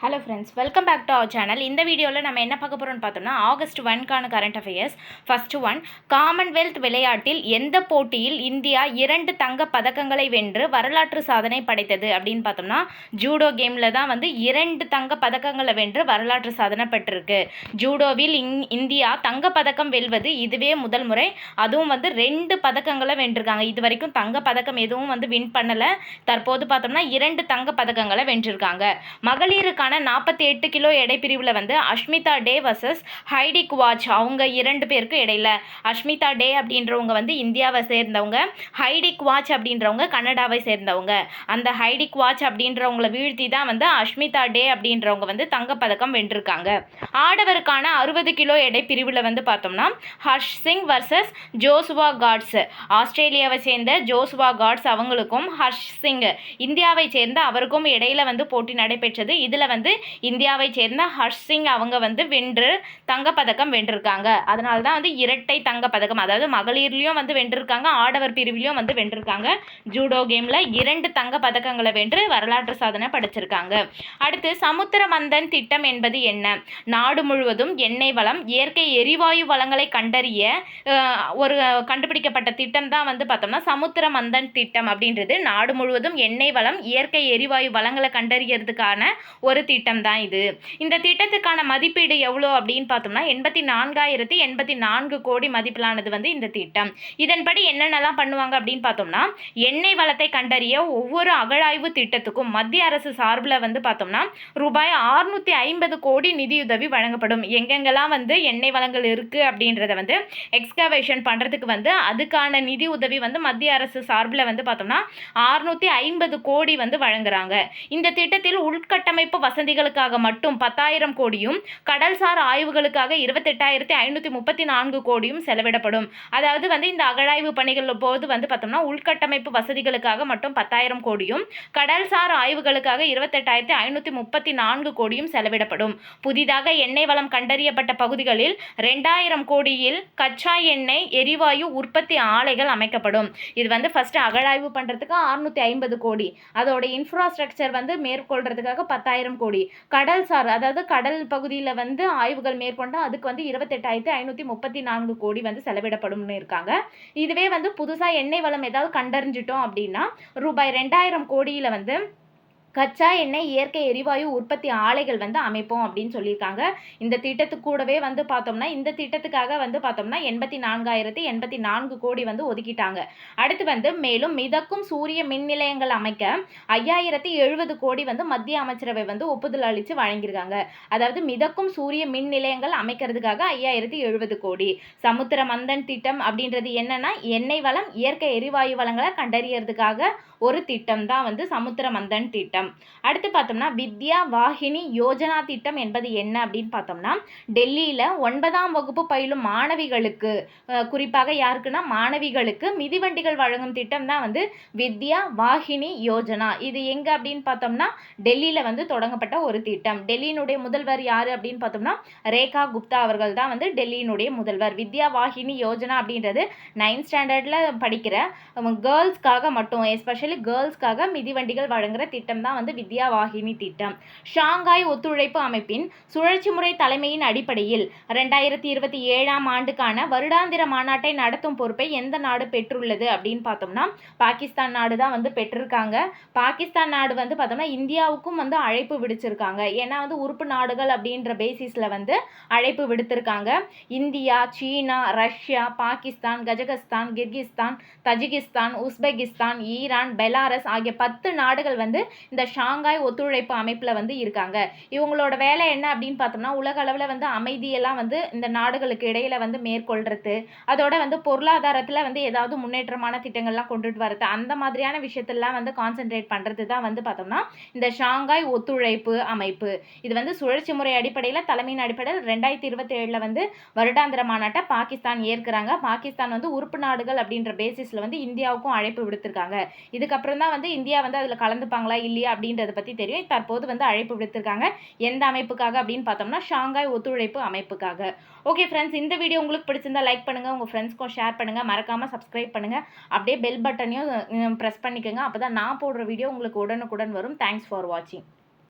Hello friends, welcome back to our channel. இந்த வீடியோவில் நம்ம என்ன பார்க்க போகிறோம்னு பார்த்தோம்னா August 1க்கான current affairs. First one, commonwealth விளையாட்டில் எந்த போட்டியில் இந்தியா 2 தங்கப் பதக்கங்களை வென்று வரலாற்று சாதனை படைத்தது அப்படின்னு பார்த்தோம்னா ஜூடோ கேமில் தான் 2 தங்கப் பதக்கங்களை வென்று வரலாற்று சாதனை பெற்றிருக்கு. ஜூடோவில் இந்தியா தங்கப்பதக்கம் வெல்வது இதுவே முதல் முறை. அதுவும் 2 பதக்கங்களை வென்றிருக்காங்க. இது வரைக்கும் தங்கப் பதக்கம் எதுவும் வின் பண்ணலை. தற்போது பார்த்தோம்னா 2 தங்கப் பதக்கங்களை வென்றிருக்காங்க. மகளிருக்கான 48 கிலோ எடை பிரிவில் அஷ்மிதா டே வர்சஸ் ஹைடி குவாச் அவங்க 2 பேருக்கு இடையில. அஷ்மிதா டே அப்படின்றவங்க இந்தியாவை சேர்ந்தவங்க, ஹைடி குவாச் அப்படின்றவங்க கனடாவை சேர்ந்தவங்க. அந்த ஹைடி குவாச் அப்படின்றவங்களை வீழ்த்தி தான் அஷ்மிதா டே அப்படின்றவங்க தங்கப்பதக்கம் வென்றிருக்காங்க. ஆடவருக்கான 60 கிலோ எடை பிரிவில் பார்த்தோம்னா ஹர்ஷ் சிங் வர்சஸ் ஜோசுவா காட்ஸ். ஆஸ்திரேலியாவை சேர்ந்த ஜோசுவா காட்ஸ் அவங்களுக்கும் ஹர்ஷ் சிங் இந்தியாவை சேர்ந்த அவருக்கும் இடையில போட்டி நடைபெற்றது. இதில் இந்தியாவை சேர்ந்த ஹர்ஷ் சிங் அவங்க வென்று தங்கப்பதக்கம் வென்றிருக்காங்க. அதனால தான் இரட்டை தங்கப்பதக்கம், அதாவது மகளிர்லையும் வென்றிருக்காங்க, ஆடவர் பிரிவிலையும் வென்றிருக்காங்க. ஜூடோ கேமில் 2 தங்கப்பதக்கங்களை வென்று வரலாற்று சாதனை படைச்சிருக்காங்க. அடுத்து, சமுத்திர மந்தன் திட்டம் என்பது என்ன? நாடு முழுவதும் எண்ணெய் வளம், இயற்கை எரிவாயு வளங்களை கண்டறிய ஒரு கண்டுபிடிக்கப்பட்ட திட்டம் தான் பார்த்தோம்னா சமுத்திர மந்தன் திட்டம் அப்படின்றது. நாடு முழுவதும் எண்ணெய் வளம், இயற்கை எரிவாயு வளங்களை கண்டறியறதுக்கான ஒரு திட்டம் தான் இது. இந்த திட்டத்துக்கான மதிப்பீடு எவ்வளோ அப்படின்னு பார்த்தோம்னா 84,084 கோடி மதிப்பிலானது இந்த திட்டம். இதன்படி என்னென்னலாம் பண்ணுவாங்க அப்படின்னு பார்த்தோம்னா எண்ணெய் வளத்தை கண்டறிய ஒவ்வொரு அகழாய்வு திட்டத்துக்கும் மத்திய அரசு சார்பில் பார்த்தோம்னா ரூபாய் 650 கோடி நிதியுதவி வழங்கப்படும். எங்கெங்கெல்லாம் எண்ணெய் வளங்கள் இருக்குது அப்படின்றத எக்ஸ்கவேஷன் பண்ணுறதுக்கு அதுக்கான நிதி உதவி மத்திய அரசு சார்பில் பார்த்தோம்னா 650 கோடி வழங்குறாங்க. இந்த திட்டத்தில் உள்கட்டமைப்பு வசதிகளுக்காக மட்டும் 10,000 கோடியும், கடல்சார் ஆய்வுகளுக்காக 28,534 கோடியும் செலவிடப்படும். அதாவது இந்த அகழாய்வு பணிகள் போது பார்த்தோம்னா உள்கட்டமைப்பு வசதிகளுக்காக மட்டும் 10,000 கோடியும், கடல்சார் ஆய்வுகளுக்காக 28,534 கோடியும் செலவிடப்படும். புதிதாக எண்ணெய் வளம் கண்டறியப்பட்ட பகுதிகளில் 2,000 கோடியில் கச்சா எண்ணெய் எரிவாயு உற்பத்தி ஆலைகள் அமைக்கப்படும். இது ஃபர்ஸ்ட் அகழாய்வு பண்ணுறதுக்கு 650 கோடி, அதோட இன்ஃப்ராஸ்ட்ரக்சர் மேற்கொள்றதுக்காக 10,000 கோடி, கடல்சார் அதாவது கடல் பகுதியில் ஆய்வுகள் மேற்கொண்டு அதுக்கு 28,534 கோடி செலவிடப்படும்னு இருக்காங்க. இதுவே புதுசாக எண்ணெய் வளம் ஏதாவது கண்டறிஞ்சிட்டோம் அப்படின்னா ரூபாய் 2,000 கோடியில் கச்சா எண்ணெய் இயற்கை எரிவாயு உற்பத்தி ஆலைகள் அமைப்போம் அப்படின்னு சொல்லியிருக்காங்க. இந்த திட்டத்துக்கு கூடவே பார்த்தோம்னா இந்த திட்டத்துக்காக பார்த்தோம்னா 84,084 கோடி ஒதுக்கிட்டாங்க. அடுத்து மேலும் மிதக்கும் சூரிய மின் நிலையங்கள் அமைக்க 5,070 கோடி மத்திய அமைச்சரவை ஒப்புதல் அளித்து வழங்கியிருக்காங்க. அதாவது மிதக்கும் சூரிய மின் நிலையங்கள் அமைக்கிறதுக்காக 5,070 கோடி. சமுத்திர மந்தன் திட்டம் அப்படின்றது என்னன்னா எண்ணெய் வளம், இயற்கை எரிவாயு வளங்களை கண்டறியறதுக்காக ஒரு திட்டம் தான் சமுத்திர மந்தன் திட்டம். அடுத்து பார்த்தோம்னா வித்யா வாகினி யோஜனா திட்டம் என்பது என்ன அப்படின்னு பார்த்தோம்னா டெல்லியில் 9ஆம் வகுப்பு பயிலும் மாணவிகளுக்கு, குறிப்பாக யாருக்குன்னா மாணவிகளுக்கு மிதிவண்டிகள் வழங்கும் திட்டம் தான் வித்யா வாகினி யோஜனா. இது எங்க அப்படின்னு பார்த்தோம்னா டெல்லியில் தொடங்கப்பட்ட ஒரு திட்டம். டெல்லியினுடைய முதல்வர் யாரு அப்படின்னு பார்த்தோம்னா ரேகா குப்தா அவர்கள் தான் டெல்லியினுடைய முதல்வர். வித்யா வாகினி யோஜனா அப்படின்றது 9th ஸ்டாண்டர்டில் படிக்கிற கேர்ள்ஸ்க்காக மட்டும், எஸ்பெஷலி கேர்ள்ஸ்க்காக மிதிவண்டிகள் வழங்குற திட்டம் தான் வித்யா வாகினி திட்டம். ஷாங்காய் ஒத்துழைப்பு அமைப்பின் சுழற்சி முறை தலைமையின் அடிப்படையில் 2027ஆம் ஆண்டுக்கான வருடாந்திர மாநாட்டை நடத்தும் பொறுப்பை எந்த நாடு பெற்றுள்ளது அப்படின்னு பார்த்தோம்னா பாகிஸ்தான் நாடு தான் பெற்றிருக்காங்க. பாகிஸ்தான் நாடு பார்த்தோம்னா இந்தியாவுக்கும் அழைப்பு விடுச்சிருக்காங்க. ஏன்னா உறுப்பு நாடுகள் அப்படின்ற பேசிஸில் அழைப்பு விடுத்திருக்காங்க. India, China, Russia, Pakistan, Kazakhstan, Kyrgyzstan, Tajikistan, Uzbekistan, Iran, Belarus ஆகிய 10 நாடுகள் இந்த ஷாங்காய் ஒத்துழைப்பு அமைப்பில் இருக்காங்க. இவங்களோட வேலை என்ன அப்படின்னு பார்த்தோம்னா உலக அளவில் அமைதியெல்லாம் இந்த நாடுகளுக்கு இடையில மேற்கொள்றது, அதோட பொருளாதாரத்தில் ஏதாவது முன்னேற்றமான திட்டங்கள்லாம் கொண்டுட்டு வரது, அந்த மாதிரியான விஷயத்தெல்லாம் கான்சென்ட்ரேட் பண்ணுறது தான் பார்த்தோம்னா இந்த ஷாங்காய் ஒத்துழைப்பு அமைப்பு. இது சுழற்சி முறை அடிப்படையில் தலைமையின் அடிப்படையில் 2027 வருடாந்திர மாநாட்டை பாகிஸ்தான் ஏற்கிறாங்க. பாகிஸ்தான் உறுப்பு நாடுகள் அப்படின்ற பேசிஸில் இந்தியாவுக்கும் அழைப்பு விடுத்திருக்காங்க. இதுக்கப்புறம் தான் இந்தியா அதில் கலந்துப்பாங்களா இல்லையா அப்படின்றத பற்றி தெரியும். தற்போது அழைப்பு விடுத்திருக்காங்க. எந்த அமைப்புக்காக அப்படின்னு பார்த்தோம்னா ஷாங்காய் ஒத்துழைப்பு அமைப்புக்காக. ஓகே ஃப்ரெண்ட்ஸ், இந்த வீடியோ உங்களுக்கு பிடிச்சிருந்தா லைக் பண்ணுங்கள், உங்கள் ஃப்ரெண்ட்ஸ்க்கும் ஷேர் பண்ணுங்கள், மறக்காமல் சப்ஸ்கிரைப் பண்ணுங்கள், அப்படியே பெல் பட்டனையும் ப்ரெஸ் பண்ணிக்கோங்க. அப்போ தான் நான் போடுற வீடியோ உங்களுக்கு உடனுக்குடன் வரும். தேங்க்ஸ் ஃபார் வாட்சிங்.